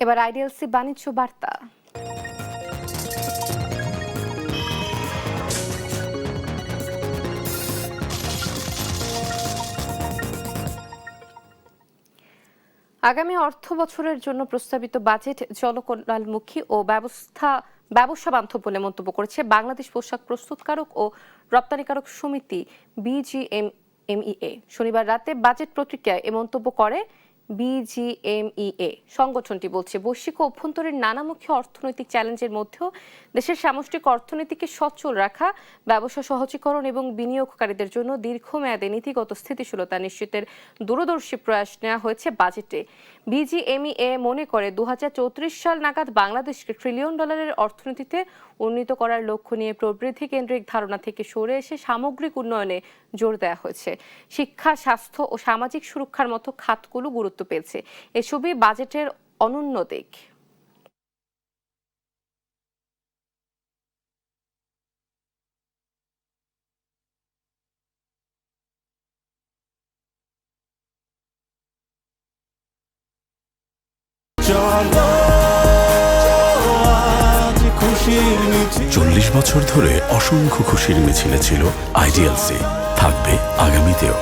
এবার আইডিএলসি বাণিজ্য বার্তা। আগামী অর্থ বছরের জন্য প্রস্তাবিত বাজেট জনকল্যাণমুখী ও ব্যবসা বান্ধব বলে মন্তব্য করেছে বাংলাদেশ পোশাক প্রস্তুতকারক ও রপ্তানিকারক সমিতি বিজিএমইএ। শনিবার রাতে বাজেট প্রতিক্রিয়ায় এ মন্তব্য করে বিজিএমইএ। সংগঠনটি বলছে, বৈশ্বিক ও অভ্যন্তরীণ নানামুখী অর্থনৈতিক চ্যালেঞ্জের মধ্যেও দেশের সামষ্টিক অর্থনীতিকে সচল রাখা, ব্যবসা সহজীকরণ এবং বিনিয়োগকারীদের জন্য দীর্ঘমেয়াদে নীতিগত স্থিতিশীলতা নিশ্চিতের দূরদর্শী প্রয়াস নেওয়া হয়েছে বাজেটে। বিজিএমইএ মনে করে 2034 সাল নাগাদ বাংলাদেশকে $1 ট্রিলিয়ন অর্থনীতিতে উন্নীত করার লক্ষ্য নিয়ে প্রবৃদ্ধি কেন্দ্রিক ধারণা থেকে সরে এসে সামগ্রিক উন্নয়নে জোর দেওয়া হয়েছে। শিক্ষা, স্বাস্থ্য ও সামাজিক সুরক্ষার মতো খাতগুলো গুরুত্ব পেয়েছে। এসবই বাজেটের অনন্য দিক। চল্লিশ বছর ধরে অসংখ্য খুশির মিছিলে ছিল আইডিএলসি, থাকবে আগামীতেও।